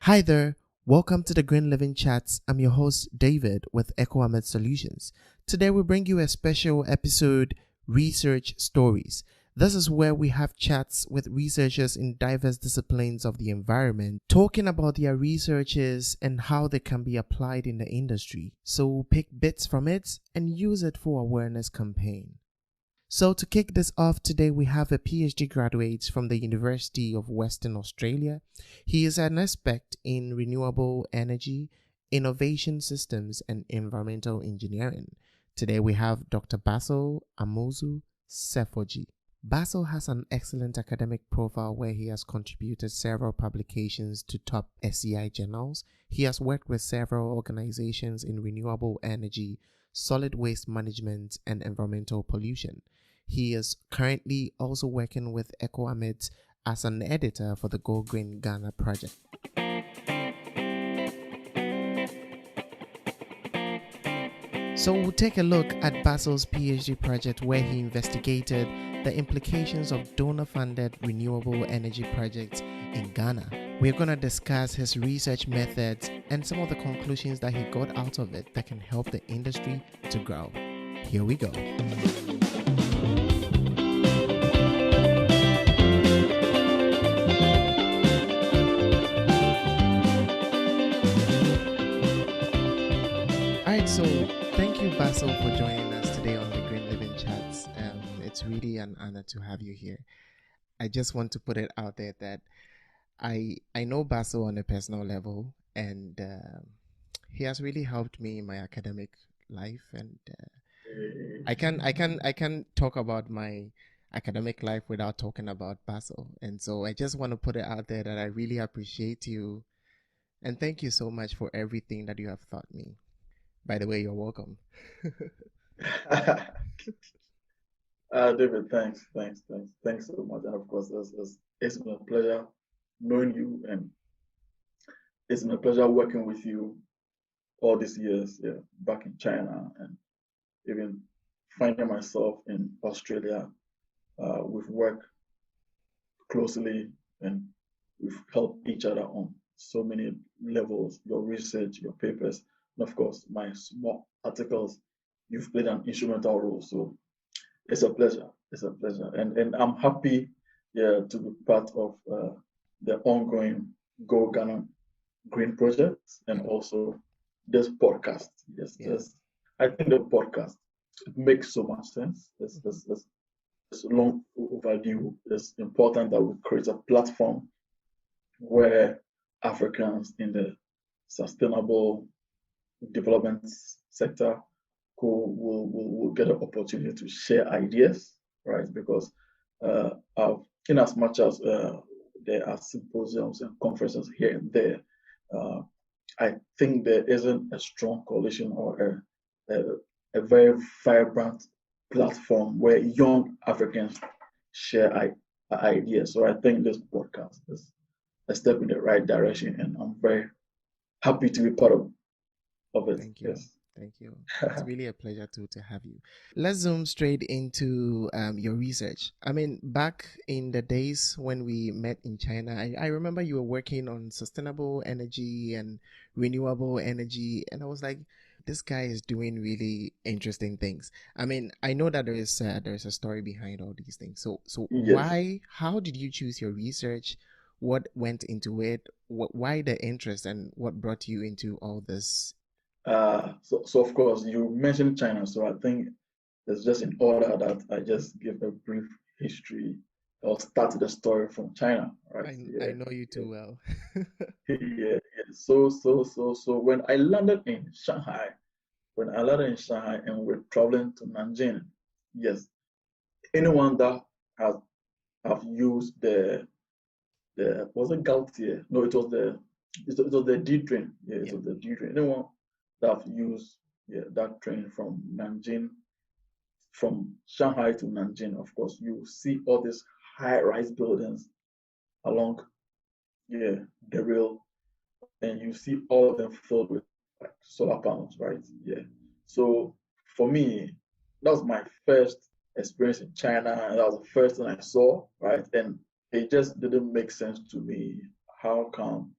Hi there, welcome to the Green Living Chats. I'm your host David with Amet Solutions. Today we bring you a special episode, Research Stories. This is where we have chats with researchers in diverse disciplines of the environment, talking about their researches and how they can be applied in the industry. So pick bits from it and use it for awareness campaign. So to kick this off today, we have a PhD graduate from the University of Western Australia. He is an expert in renewable energy, innovation systems, and environmental engineering. Today we have Dr. Basil Amuzu Sefordzi. Basil has an excellent academic profile where he has contributed several publications to top SCI journals. He has worked with several organizations in renewable energy, solid waste management, and environmental pollution. He is currently also working with Amet as an editor for the Go Green Ghana project. So we'll take a look at Basil's PhD project where he investigated the implications of donor-funded renewable energy projects in Ghana. We're going to discuss his research methods and some of the conclusions that he got out of it that can help the industry to grow. Here we go. So thank you, Basil, for joining us today on the Green Living Chats. It's really an honor to have you here. I just want to put it out there that I know Basil on a personal level, and he has really helped me in my academic life. And I can talk about my academic life without talking about Basil. And so I just want to put it out there that I really appreciate you, and thank you so much for everything that you have taught me. By the way, you're welcome. David, thanks so much. And of course, it's been a pleasure knowing you, and it's been a pleasure working with you all these years, back in China, and even finding myself in Australia. We've worked closely and we've helped each other on so many levels, your research, your papers, and of course, my small articles. You've played an instrumental role. So it's a pleasure. And I'm happy to be part of the ongoing Go Ghana Green Project and also this podcast. Yes. I think the podcast makes so much sense. It's long overdue. It's important that we create a platform where Africans in the sustainable development sector will get an opportunity to share ideas, right? Because in as much as there are symposiums and conferences here and there, I think there isn't a strong coalition or a very vibrant platform where young Africans share ideas. So I think this podcast is a step in the right direction, and I'm very happy to be part of it. Thank you. Yes. Thank you. It's really a pleasure to have you. Let's zoom straight into your research. I mean, back in the days when we met in China, I remember you were working on sustainable energy and renewable energy, and I was like, this guy is doing really interesting things. I mean, I know that there is a story behind all these things. So yes. How did you choose your research? What went into it? Why the interest, and what brought you into all this? So of course you mentioned China, so I think it's just in order that I just give a brief history or start the story from China, right? I know you too well. Yeah. So when I landed in Shanghai, and we're traveling to Nanjing, yes, anyone that have used the was it Gautier? No, it was the D train. Yeah, it was the D train. Anyone that have used that train from Nanjing, from Shanghai to Nanjing, of course, you see all these high-rise buildings along the rail, and you see all of them filled with like solar panels, right? Yeah. So for me, that was my first experience in China, and that was the first thing I saw, right? And it just didn't make sense to me. How come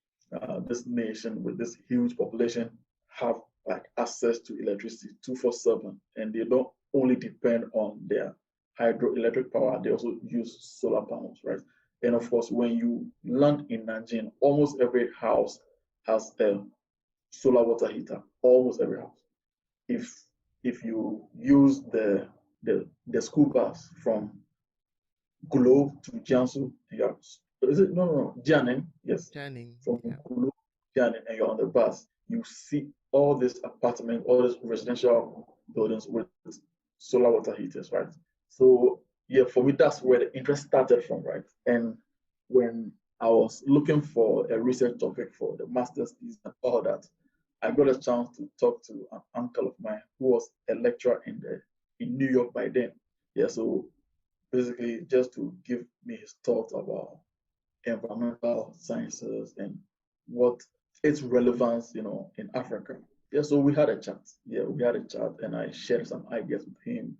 this nation with this huge population have like access to electricity 24/7, and they don't only depend on their hydroelectric power, they also use solar panels, right? And of course, when you land in Nanjing, almost every house has a solar water heater, almost every house. If you use the school bus from Gulo to Jiangsu, is it no Jianing? Yes, Channing, from yeah. Gulo to Jianing, and you're on the bus, you see all these apartments, all these residential buildings with solar water heaters, right? So yeah, for me that's where the interest started from, right? And when I was looking for a research topic for the master's thesis and all that, I got a chance to talk to an uncle of mine who was a lecturer in New York by then. Yeah, so basically just to give me his thoughts about environmental sciences and what its relevance, in Africa. Yeah, so we had a chat. Yeah, we had a chat, and I shared some ideas with him,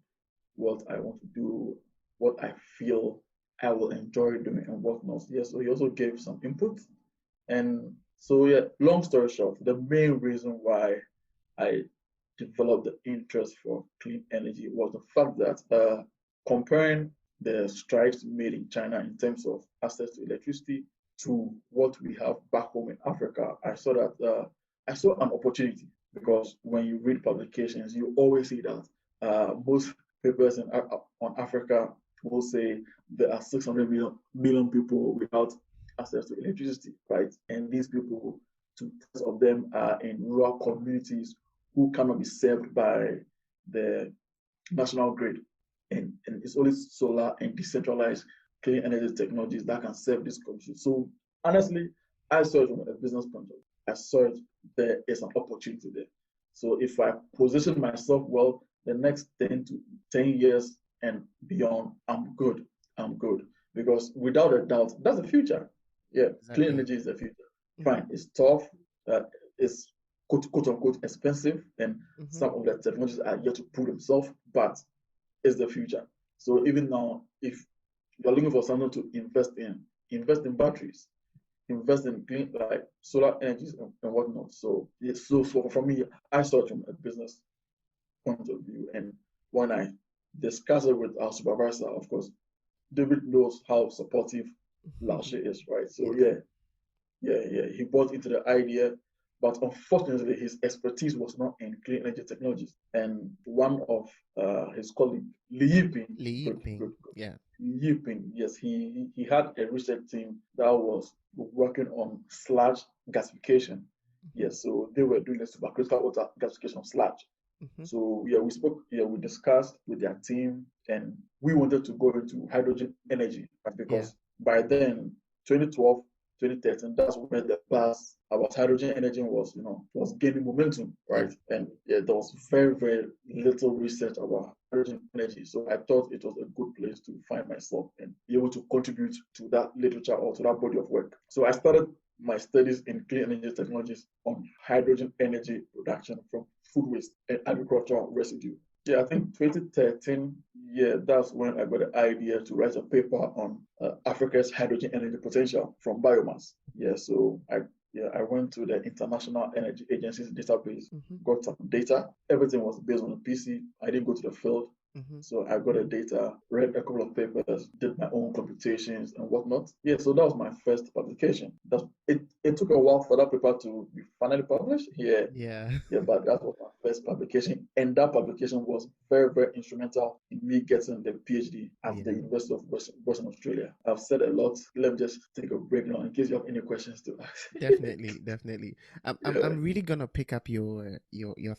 what I want to do, what I feel I will enjoy doing, and whatnot. Yeah, so he also gave some input. And so, yeah, long story short, the main reason why I developed the interest for clean energy was the fact that comparing the strides made in China in terms of access to electricity to what we have back home in Africa, I saw that I saw an opportunity, because when you read publications, you always see that most papers on Africa will say there are 600 million people without access to electricity, right? And these people, two-thirds of them are in rural communities who cannot be served by the national grid. And it's only solar and decentralized clean energy technologies that can serve this country. So honestly, I saw it from a business point of view. I saw it there is an opportunity there. So if I position myself well, the next 10 to 10 years and beyond, I'm good. I'm good. Because without a doubt, that's the future. Yeah, Exactly. clean energy is the future. Fine, it's tough, it's quote unquote expensive, and some of the technologies are yet to prove themselves, but it's the future. So even now, if you're looking for something to invest in batteries, invest in clean like solar energies and whatnot. So so for me, I saw it from a business point of view. And when I discussed it with our supervisor, of course, David knows how supportive Lashe is, right? So yeah, he bought into the idea, but unfortunately, his expertise was not in clean energy technologies. And one of his colleagues, Li Yiping, Yeah. Li Yiping, yes, he had a research team that was working on sludge gasification. Yes, so they were doing the supercritical water gasification of sludge. So yeah, we discussed with their team, and we wanted to go into hydrogen energy, right? Because by then, 2012, 2013, that's when the buzz about hydrogen energy was gaining momentum, right? And yeah, there was very, very little research about hydrogen energy. So I thought it was a good place to find myself and be able to contribute to that literature or to that body of work. So I started my studies in clean energy technologies on hydrogen energy production from food waste and agricultural residue. Yeah, I think 2013, yeah, that's when I got the idea to write a paper on Africa's hydrogen energy potential from biomass. Yeah, so I went to the International Energy Agency's database, got some data. Everything was based on a PC. I didn't go to the field. So I got the data, read a couple of papers, did my own computations and whatnot. Yeah, so that was my first publication. It took a while for that paper to be finally published. Yeah, but that was my first publication. And that publication was very, very instrumental in me getting the PhD at the University of Western Australia. I've said a lot. Let me just take a break now in case you have any questions to ask. Definitely. I'm really gonna pick up your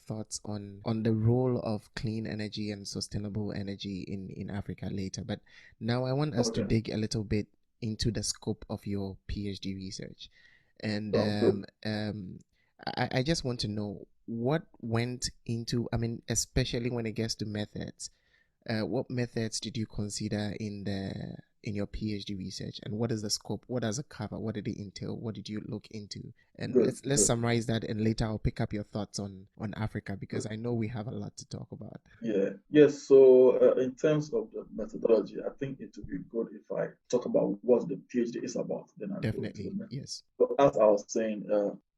thoughts on the role of clean energy and sustainable energy in Africa later. But now I want us to dig a little bit into the scope of your PhD research. And I just want to know what went into, I mean, especially when it gets to methods. What methods did you consider in in your PhD research, and what is the scope? What does it cover? What did it entail? What did you look into? And Good, let's good. summarize that, and later I'll pick up your thoughts on Africa, because I know we have a lot to talk about. Yes. So in terms of the methodology, I think it would be good if I talk about what the PhD is about. Then I'll go into the method. Yes. So as I was saying,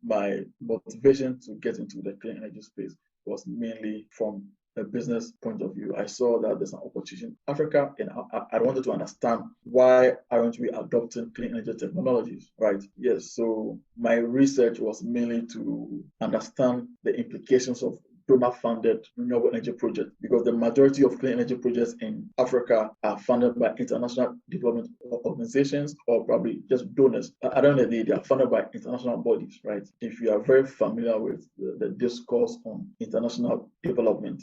my motivation to get into the clean energy space was mainly from a business point of view. I saw that there's an opportunity in Africa, and I wanted to understand why aren't we adopting clean energy technologies, right? Yes. So my research was mainly to understand the implications of donor-funded renewable energy projects, because the majority of clean energy projects in Africa are funded by international development organizations or probably just donors. At the end of the day, they are funded by international bodies, right? If you are very familiar with the discourse on international development,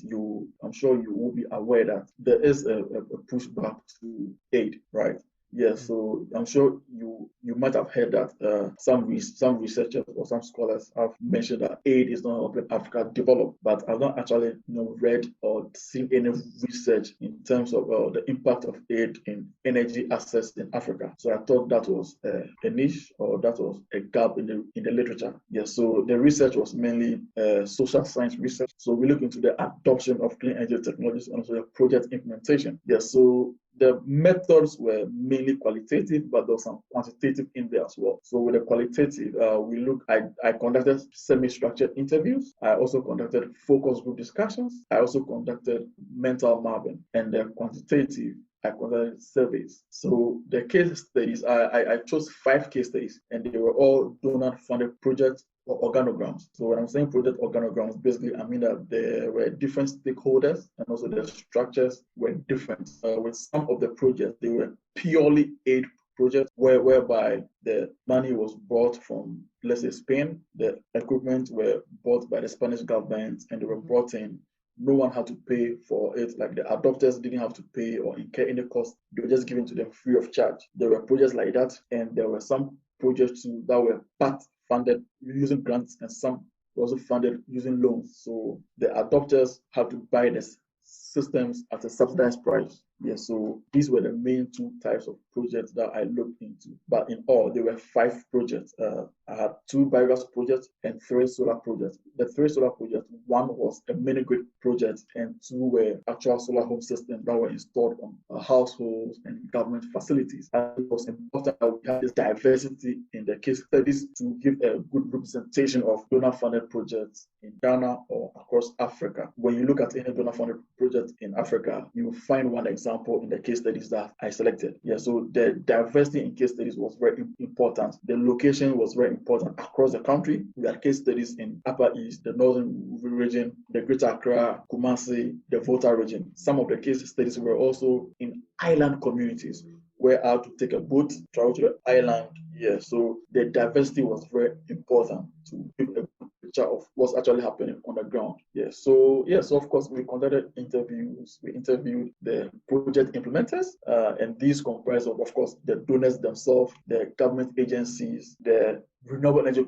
I'm sure you will be aware that there is a pushback to aid, right? Yes, so I'm sure you might have heard that some researchers or some scholars have mentioned that aid is not helping Africa develop, but I've not actually read or seen any research in terms of the impact of aid in energy access in Africa. So I thought that was a niche, or that was a gap in the literature. Yes, so the research was mainly social science research. So we look into the adoption of clean energy technologies and also the project implementation. Yes, so the methods were mainly qualitative, but there was some quantitative in there as well. So with the qualitative, I conducted semi-structured interviews. I also conducted focus group discussions. I also conducted mental mapping. And the quantitative, I conducted surveys. So the case studies, I chose 5 case studies, and they were all donor-funded projects or organograms. So when I'm saying project organograms, basically I mean that there were different stakeholders, and also the structures were different. With some of the projects, they were purely aid projects whereby the money was brought from, let's say, Spain. The equipment were bought by the Spanish government, and they were brought in. No one had to pay for it. Like the adopters didn't have to pay or incur any cost. They were just given to them free of charge. There were projects like that, and there were some projects too that were part funded using grants, and some were also funded using loans. So the adopters had to buy the systems at a subsidized price. Yes, so these were the main 2 types of projects that I looked into. But in all, there were 5 projects. I had 2 biogas projects and 3 solar projects. The 3 solar projects, 1 was a mini-grid project, and 2 were actual solar home systems that were installed on households and government facilities. And it was important that we had this diversity in the case studies to give a good representation of donor-funded projects in Ghana or across Africa. When you look at any donor-funded project in Africa, you will find one example in the case studies that I selected. Yeah, so the diversity in case studies was very important. The location was very important across the country. We had case studies in Upper East, the Northern region, the Greater Accra, Kumasi, the Volta region. Some of the case studies were also in island communities where I had to take a boat, travel to the island. Yeah, so the diversity was very important to give a picture of what's actually happening on the ground. So of course we conducted interviews. We interviewed the project implementers, and these comprise of course the donors themselves, the government agencies, the renewable energy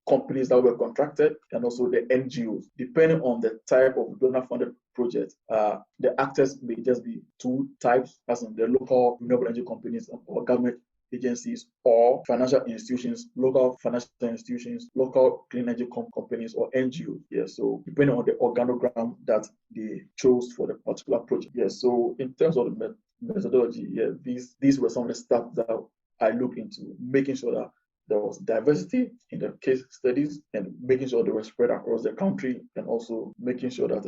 companies that were contracted, and also the NGOs. Depending on the type of donor-funded project, the actors may just be 2 types, as in the local renewable energy companies or government agencies, or financial institutions, local financial institutions, local clean energy companies, or NGOs. So depending on the organogram that they chose for the particular project. So in terms of the methodology, these were some of the stuff that I looked into, making sure that there was diversity in the case studies, and making sure they were spread across the country, and also making sure that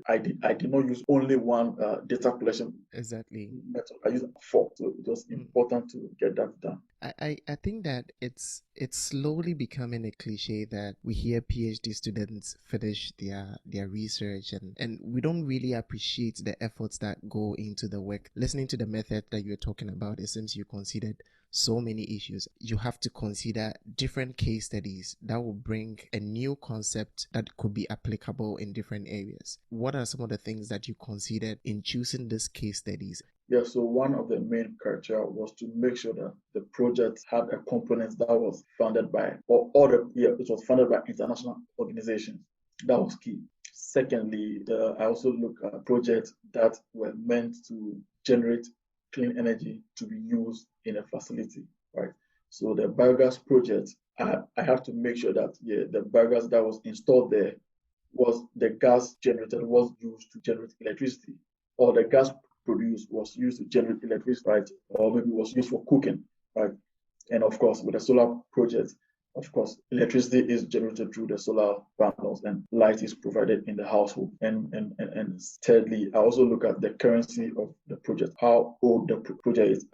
I did not use only one data collection method. I used 4, so it was important to get that done. I think that it's slowly becoming a cliche that we hear PhD students finish their research, and we don't really appreciate the efforts that go into the work. Listening to the method that you're talking about, it seems you considered so many issues. You have to consider different case studies that will bring a new concept that could be applicable in different areas. What are some of the things that you considered in choosing these case studies? So one of the main criteria was to make sure that the project had a component that was funded by, it was funded by international organizations. That was key. Secondly, I also looked at projects that were meant to generate clean energy to be used in a facility, right? So the biogas project, I have to make sure that the biogas that was installed there was the gas generated was used to generate electricity, or the gas produced was used to generate electricity, right? Or maybe was used for cooking, right? And of course, with the solar project, of course, electricity is generated through the solar panels and light is provided in the household. And thirdly, I also look at the currency of the project, how old the project is.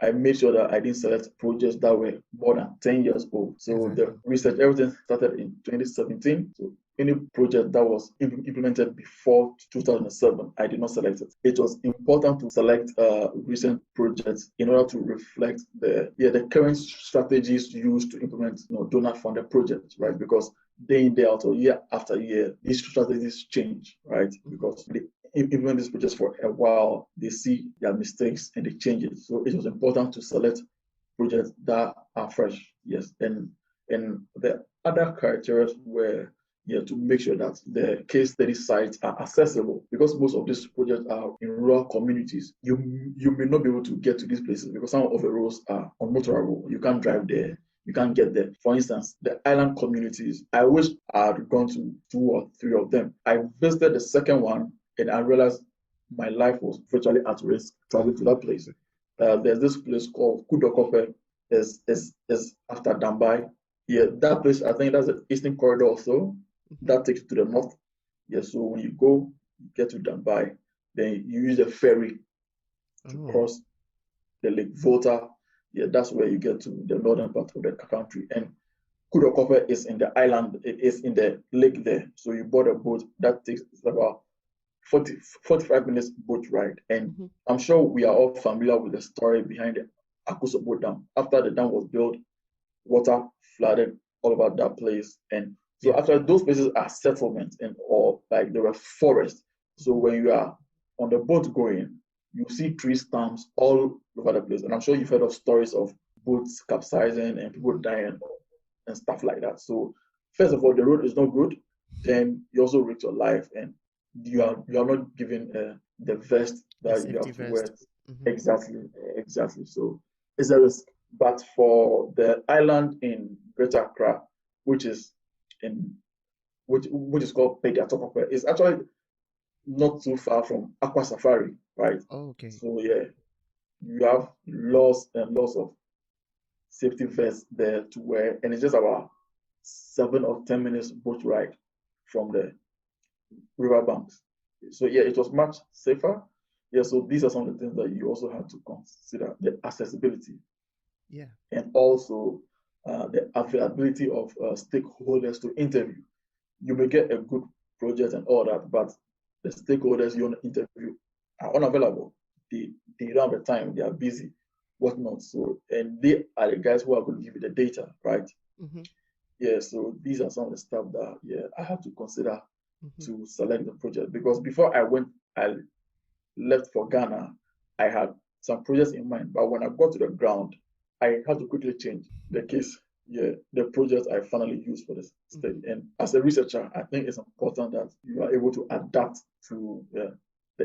I made sure that I didn't select projects that were more than 10 years old. So exactly. The research, everything started in 2017. So any project that was implemented before 2007, I did not select it. It was important to select recent projects in order to reflect the current strategies used to implement donor-funded projects, right? Because day in, day out, or year after year, these strategies change, right? Because they implement these projects for a while, they see their mistakes and they change it. So it was important to select projects that are fresh, yes. And the other criteria were to make sure that the case study sites are accessible, because most of these projects are in rural communities. You may not be able to get to these places because some of the roads are unmotorable. You can't drive there. You can't get there. For instance, the island communities, I wish I had gone to 2 or 3 of them. I visited the second one and I realized my life was virtually at risk traveling to that place. There's this place called Koffie, is after Dambai. Yeah, that place, I think that's the eastern corridor also. That takes you to the north. Yeah, so when you go, you get to Dambai, then you use a ferry to cross the Lake Volta. Yeah, that's where you get to the northern part of the country. And Koffie is in the island, it is in the lake there. So you board a boat, that takes about 45 minutes boat ride. And I'm sure we are all familiar with the story behind the Akosombo Dam. After the dam was built, water flooded all about that place. And so after those places are settlements or like there were forests. So when you are on the boat going, you see tree stumps all over the place. And I'm sure you've heard of stories of boats capsizing and people dying and stuff like that. So first of all, the road is not good. Then you also risk your life, and you are not given the vest that you have to wear. Exactly. So it's a risk. But for the island in Greater Accra, which is called Pediatokope, is actually not too far from Aqua Safari, right? Oh, okay. So yeah, you have lots and lots of safety vests there to wear, and it's just about 7 or 10 minutes boat ride from the riverbanks. So yeah, it was much safer. Yeah, so these are some of the things that you also have to consider: the accessibility. Yeah. And also the availability of stakeholders to interview. You may get a good project and all that, but the stakeholders you want to interview are unavailable. They don't have the time, they are busy, whatnot. So, and they are the guys who are going to give you the data, right? Yeah, so these are some of the stuff that I have to consider to select the project. Because before I left for Ghana, I had some projects in mind, but when I got to the ground, I had to quickly change the case, the project I finally used for this study. And as a researcher, I think it's important that you are able to adapt to the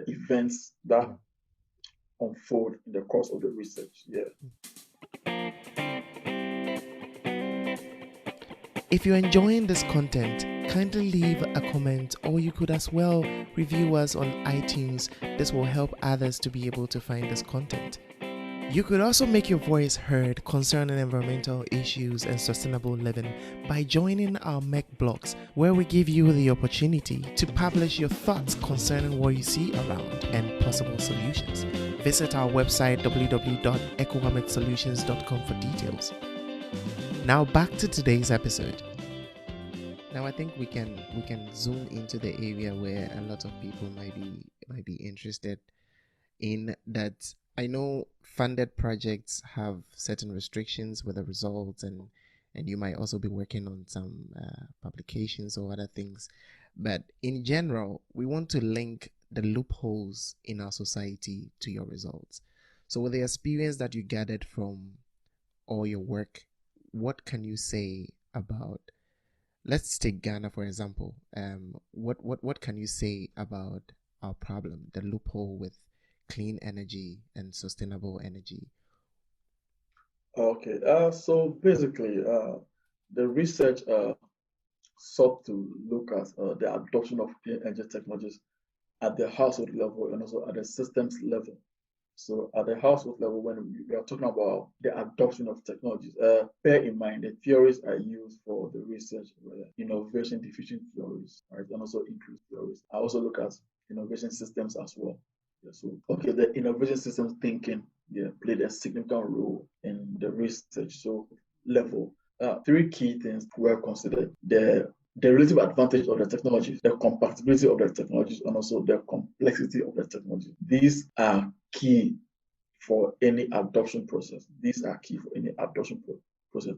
events that unfold in the course of the research. If you're enjoying this content, kindly leave a comment, or you could as well review us on iTunes. This will help others to be able to find this content. You could also make your voice heard concerning environmental issues and sustainable living by joining our MEC blogs, where we give you the opportunity to publish your thoughts concerning what you see around and possible solutions. Visit our website www.ecowametsolutions.com for details. Now back to today's episode. Now I think we can zoom into the area where a lot of people might be interested in that. I know funded projects have certain restrictions with the results, and you might also be working on some publications or other things. But in general, we want to link the loopholes in our society to your results. So with the experience that you gathered from all your work, what can you say about, let's take Ghana for example. What can you say about our problem, the loophole with clean energy and sustainable energy? Okay. So basically, the research sought to look at the adoption of clean energy technologies at the household level and also at the systems level. So at the household level, when we are talking about the adoption of technologies, bear in mind the theories I use for the research were innovation diffusion theories, right, and also inclusive theories. I also look at innovation systems as well. Yeah, so okay, the innovation systems thinking played a significant role in the research. So level, three key things were considered: the relative advantage of the technologies, the compatibility of the technologies, and also the complexity of the technology. These are key for any adoption process. These are key for any adoption process.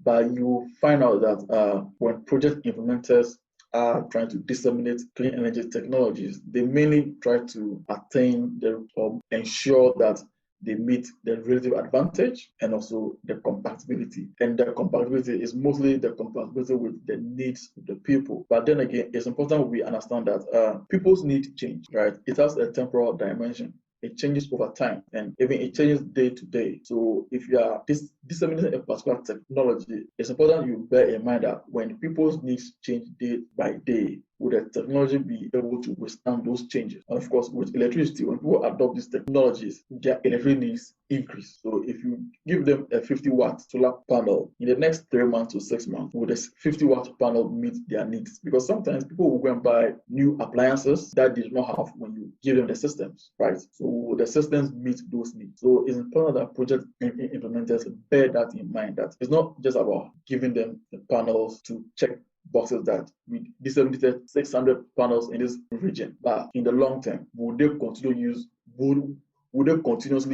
But you find out that when project implementers are trying to disseminate clean energy technologies, they mainly try to attain or ensure that they meet the relative advantage and also the compatibility. And the compatibility is mostly the compatibility with the needs of the people. But then again, it's important we understand that people's needs change, right? It has a temporal dimension. It changes over time and even it changes day to day. So if you are disseminating a particular technology, it's important you bear in mind that when people's needs change day by day, will the technology be able to withstand those changes? And of course, with electricity, when people adopt these technologies, their electric needs increase. So if you give them a 50-watt solar panel, in the next 3 months to 6 months, will this 50-watt panel meet their needs? Because sometimes people will go and buy new appliances that they do not have when you give them the systems, right? So the systems meet those needs. So it's important that project implementers bear that in mind, that it's not just about giving them the panels to check boxes that we disseminated 600 panels in this region, but in the long term, would they continuously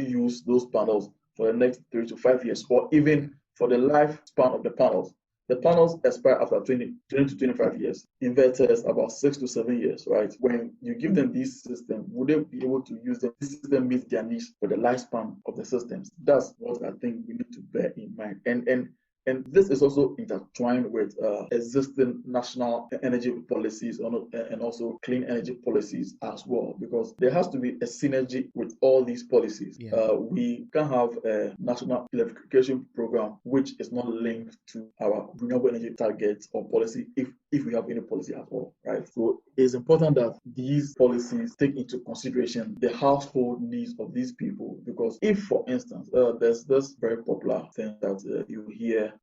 use those panels for the next 3 to 5 years, or even for the lifespan of the panels? The panels expire after 20 to 25 years. Inverters about 6 to 7 years, right? When you give them these systems, would they be able to use them? This system meets their needs for the lifespan of the systems. That's what I think we need to bear in mind. And this is also intertwined with existing national energy policies and also clean energy policies as well, because there has to be a synergy with all these policies. Yeah. We can have a national electrification program which is not linked to our renewable energy targets or policy if we have any policy at all, right? So it's important that these policies take into consideration the household needs of these people, because if, for instance, there's this very popular thing that you hear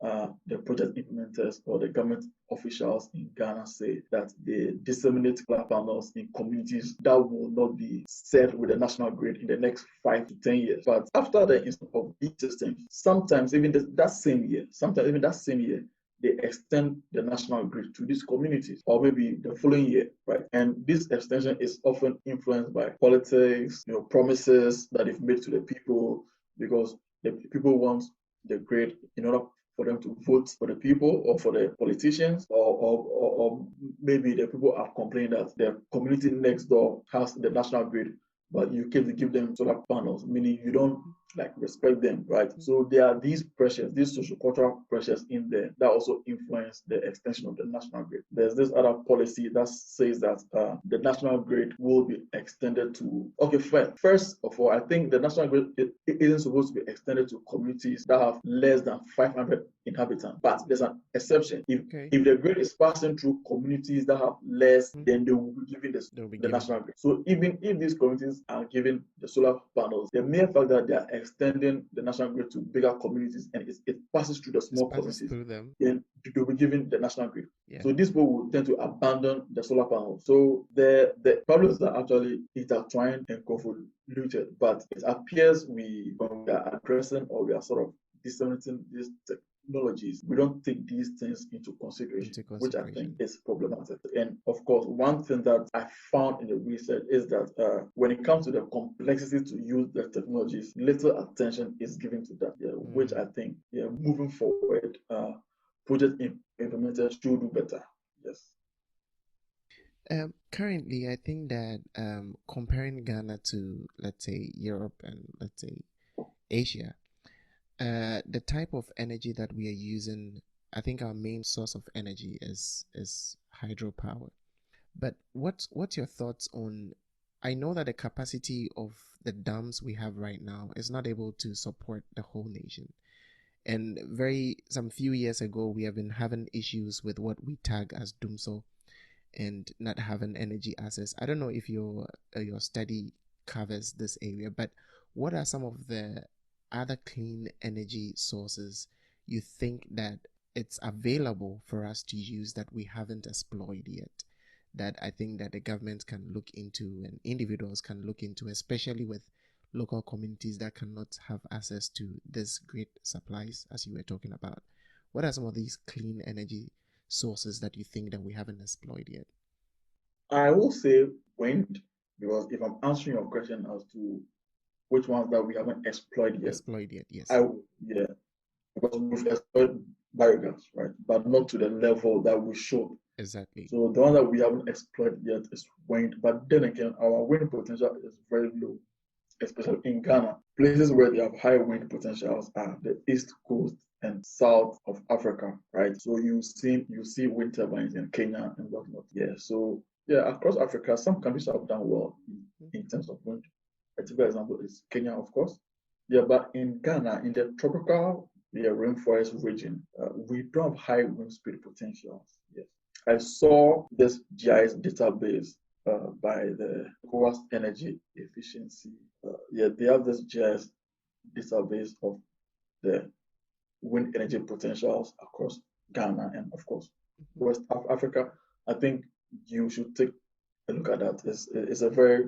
the project implementers or the government officials in Ghana say that they disseminate solar panels in communities that will not be served with the national grid in the next 5 to 10 years. But after the install of these systems, sometimes even that same year, they extend the national grid to these communities, or maybe the following year, right? And this extension is often influenced by politics, promises that they've made to the people, because the people want the grid in order for them to vote for the people or for the politicians, or maybe the people have complained that their community next door has the national grid, but you can't give them solar panels, meaning you don't respect them, right? So there are these pressures, these social-cultural pressures in there that also influence the extension of the national grid. There's this other policy that says that the national grid will be extended to, first of all, I think the national grid it isn't supposed to be extended to communities that have less than 500 inhabitants, but there's an exception. If the grid is passing through communities that have less, then they will be given the national grid. So even if these communities are given the solar panels, the mere fact that they are extending the national grid to bigger communities and it passes through the small communities, then they will be given the national grid. Yeah. So these people will tend to abandon the solar panels. So the problems are actually intertwined and convoluted, but it appears when we are addressing or we are sort of disseminating these technologies, we don't take these things into consideration, which I think is problematic. And of course, one thing that I found in the research is that when it comes to the complexity to use the technologies, little attention is given to that, which I think moving forward, project implementers should do better. Yes. Currently, I think that comparing Ghana to, let's say, Europe and, let's say, Asia, the type of energy that we are using, I think our main source of energy is hydropower. But what's your thoughts on I know that the capacity of the dams we have right now is not able to support the whole nation. And some few years ago, we have been having issues with what we tag as doomsor and not having energy access. I don't know if your study covers this area, but what are some of the other clean energy sources you think that it's available for us to use that we haven't explored yet? That I think that the government can look into and individuals can look into, especially with local communities that cannot have access to this great supplies as you were talking about. What are some of these clean energy sources that you think that we haven't explored yet? I will say wind, because if I'm answering your question as to which ones that we haven't explored yet, Yes. Yeah, because we've explored biogas, right? But not to the level that we should. Exactly. So the one that we haven't explored yet is wind. But then again, our wind potential is very low, especially in Ghana. Places where they have high wind potentials are the east coast and south of Africa, right? So you see wind turbines in Kenya and whatnot. Yeah. So yeah, across Africa, some countries have done well in terms of wind. A typical example is Kenya, of course. Yeah, but in Ghana, in the tropical rainforest region, we don't have high wind speed potentials. Yes. I saw this GIS database by the Coast Energy Efficiency. They have this GIS database of the wind energy potentials across Ghana and, of course, West Africa. I think you should take a look at that. It's a very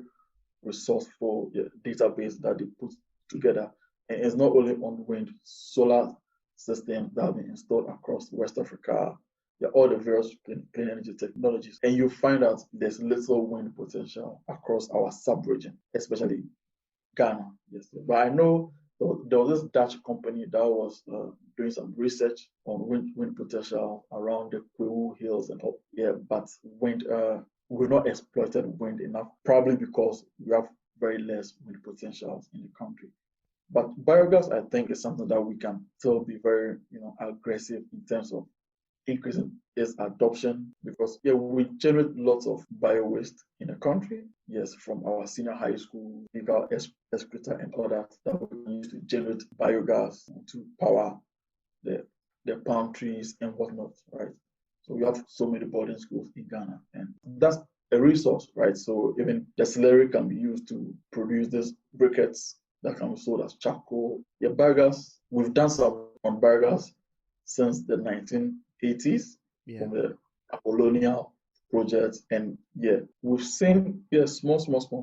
resourceful database that they put together. And it's not only on wind, solar systems that have been installed across West Africa, all the various clean energy technologies. And you find out there's little wind potential across our sub-region, especially Ghana. Yes, but I know there was this Dutch company that was doing some research on wind potential around the Kwewu Hills and all. Yeah, but wind, we're not exploited wind enough, probably because we have very less wind potentials in the country. But biogas, I think, is something that we can still be very, aggressive in terms of increasing its adoption, because we generate lots of bio waste in the country. Yes, from our senior high school, fecal excreta and all that we can use to generate biogas to power the palm trees and whatnot, right? So we have so many boarding schools in Ghana, and that's a resource, right? So even the slurry can be used to produce these briquettes that can be sold as charcoal. Yeah, biogas, we've done some on biogas since the 1980s from the Apollonia project. And we've seen small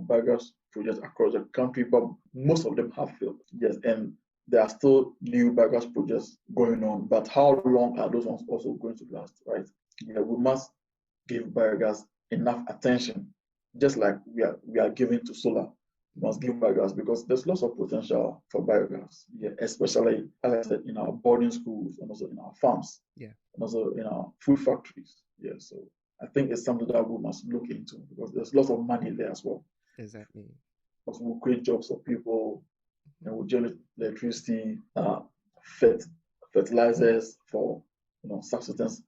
biogas projects across the country, but most of them have failed. Yes, and there are still new biogas projects going on, but how long are those ones also going to last, right? Yeah, we must give biogas enough attention, just like we are giving to solar. We must give biogas, because there's lots of potential for biogas, especially, as I said, in our boarding schools and also in our farms, and also in our food factories. So I think it's something that we must look into, because there's lots of money there as well. Exactly. Because we'll create jobs for people, and we'll generate electricity, fertilizers for subsistence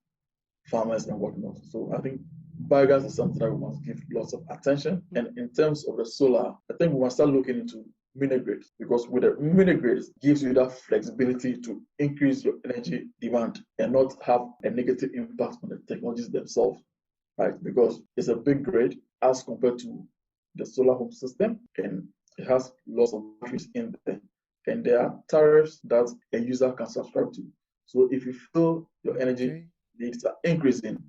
farmers and whatnot. So I think biogas is something that we must give lots of attention. And in terms of the solar, I think we must start looking into mini grids, because with the mini grids gives you that flexibility to increase your energy demand and not have a negative impact on the technologies themselves, right? Because it's a big grid as compared to the solar home system, and it has lots of batteries in there. And there are tariffs that a user can subscribe to. So if you feel your energy needs are increasing,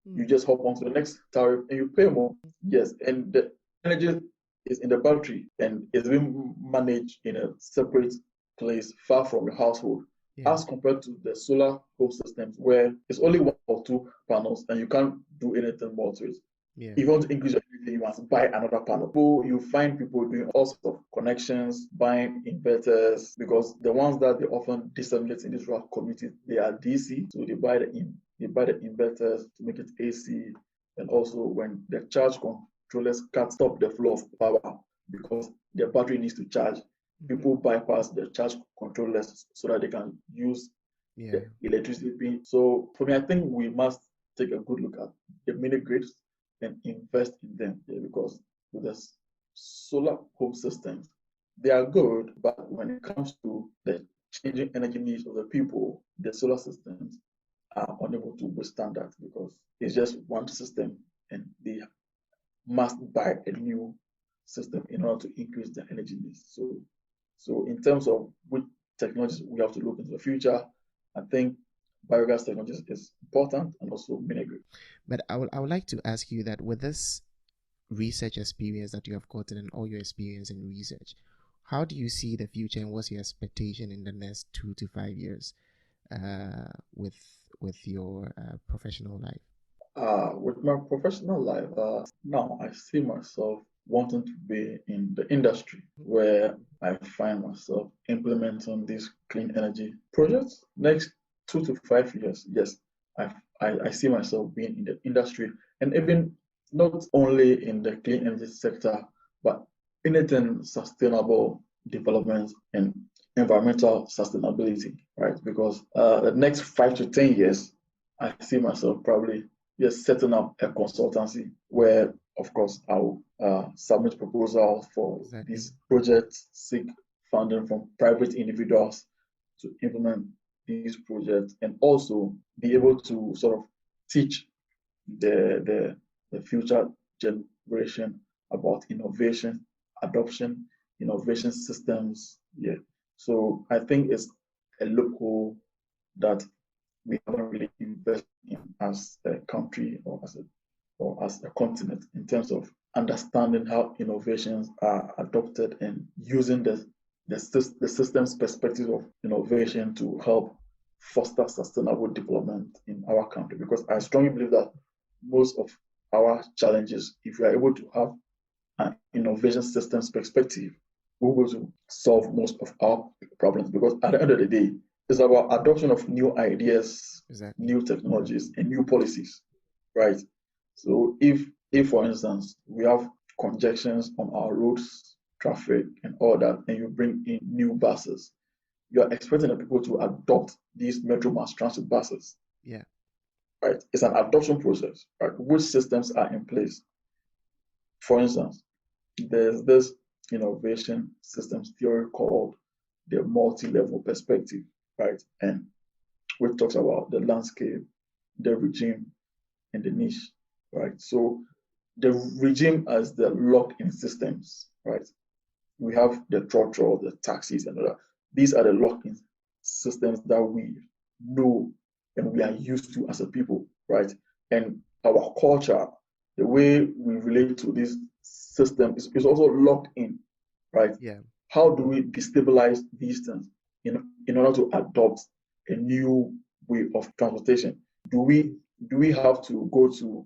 you just hop onto the next tariff and you pay more. Yes, and the energy is in the battery and is being managed in a separate place far from the household, as compared to the solar home systems where it's only one or two panels and you can't do anything more to it. If you want to increase your energy, you must buy another panel. So you find people doing all sorts of connections, buying inverters, because the ones that they often disseminate in this rural community, they are DC, so they buy the inverters to make it AC, and also when the charge controllers can't stop the flow of power because the battery needs to charge, people bypass the charge controllers so that they can use the electricity. So for me, I think we must take a good look at the mini grids and invest in them, because with this solar home systems, they are good, but when it comes to the changing energy needs of the people, the solar systems are unable to withstand that because it's just one system and they must buy a new system in order to increase their energy needs. So in terms of which technologies we have to look into the future, I think biogas technology is important and also mini-grid. But I would like to ask you that with this research experience that you have gotten and all your experience in research, how do you see the future and what's your expectation in the next 2 to 5 years with your professional life? With my professional life, now I see myself wanting to be in the industry where I find myself implementing these clean energy projects. Next 2 to 5 years, yes, I see myself being in the industry and even not only in the clean energy sector, but anything sustainable development and environmental sustainability, right? Because the next 5 to 10 years, I see myself probably just setting up a consultancy where, of course, I'll submit proposals for these projects, seek funding from private individuals to implement these projects, and also be able to sort of teach the future generation about innovation, adoption, innovation systems. Yeah. So I think it's a loophole that we haven't really invested in as a country or as a continent in terms of understanding how innovations are adopted and using the system's perspective of innovation to help foster sustainable development in our country. Because I strongly believe that most of our challenges, if we are able to have an innovation systems perspective, we're able to solve most of our problems. Because at the end of the day, it's about adoption of new ideas, new technologies, and new policies, right? So if for instance, we have congestions on our roads, traffic, and all that, and you bring in new buses, you are expecting the people to adopt these metro mass transit buses. Yeah. Right? It's an adoption process, right? Which systems are in place? For instance, there's this innovation systems theory called the multi-level perspective, right? And which talks about the landscape, the regime, and the niche, right? So the regime as the lock-in systems, right? We have the trotro, the taxis, and all that. These are the lock-in systems that we know and we are used to as a people, right? And our culture, the way we relate to this system is also locked in, right? Yeah. How do we destabilize these things in order to adopt a new way of transportation? Do we have to go to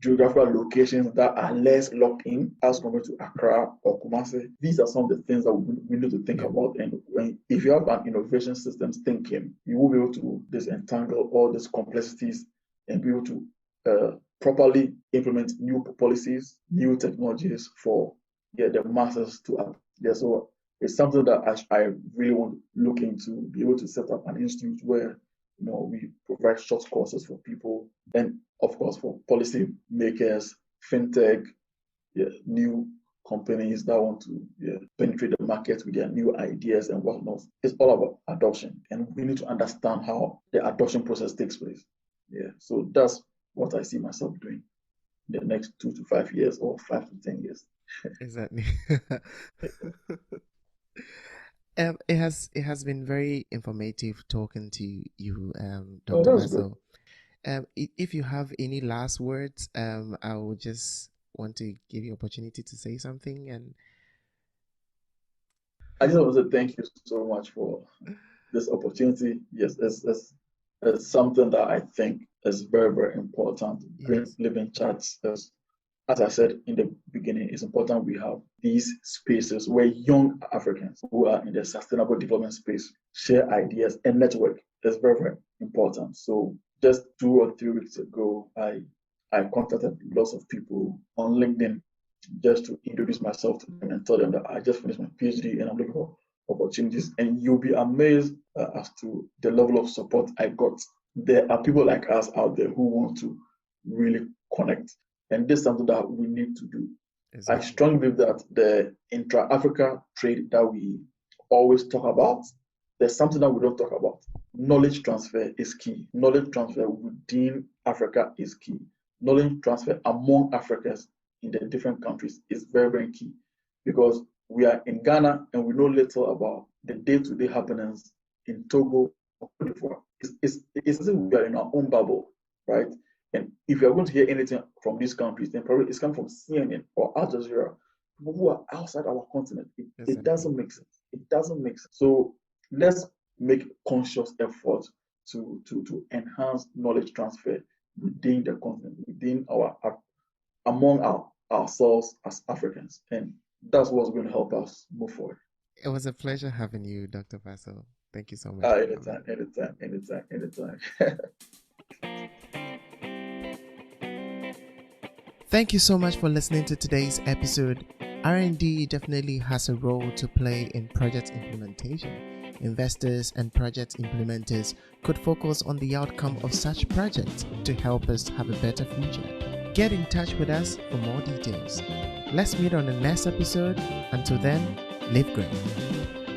geographical locations that are less locked in as compared to Accra or Kumasi? These are some of the things that we need to think about. And if you have an innovation systems thinking, you will be able to disentangle all these complexities and be able to properly implement new policies, new technologies for the masses to adopt. Yeah, so it's something that I really want to look into, be able to set up an institute where we provide short courses for people, and of course for policy makers, fintech, new companies that want to penetrate the market with their new ideas and whatnot. It's all about adoption, and we need to understand how the adoption process takes place. Yeah, so that's what I see myself doing in the next 2 to 5 years or 5 to 10 years. Exactly. It has been very informative talking to you, Dr. Basil. If you have any last words, I would just want to give you opportunity to say something. And I just want to say thank you so much for this opportunity. Yes, it's something that I think is very, very important. Green Living Chats, as I said in the beginning, it's important we have these spaces where young Africans who are in the sustainable development space share ideas and network. It's very, very important. So just 2 or 3 weeks ago, I contacted lots of people on LinkedIn just to introduce myself to them and tell them that I just finished my PhD and I'm looking for opportunities. And you'll be amazed as to the level of support I got. There are people like us out there who want to really connect. And this is something that we need to do. I Exactly. strongly believe that the intra-Africa trade that we always talk about, there's something that we don't talk about. Knowledge transfer is key. Knowledge transfer within Africa is key. Knowledge transfer among Africans in the different countries is very, very key, because we are in Ghana and we know little about the day-to-day happenings in Togo or Cote d'Ivoire. It's as if we are in our own bubble, right? And if you're going to hear anything from these countries, then probably it's coming from CNN or Al Jazeera, people who are outside our continent. It Exactly. doesn't make sense. It doesn't make sense. So let's make conscious effort to enhance knowledge transfer within the continent, within among ourselves as Africans. And that's what's going to help us move forward. It was a pleasure having you, Dr. Basil. Thank you so much for coming. Anytime. Thank you so much for listening to today's episode. R&D definitely has a role to play in project implementation. Investors and project implementers could focus on the outcome of such projects to help us have a better future. Get in touch with us for more details. Let's meet on the next episode. Until then, live great.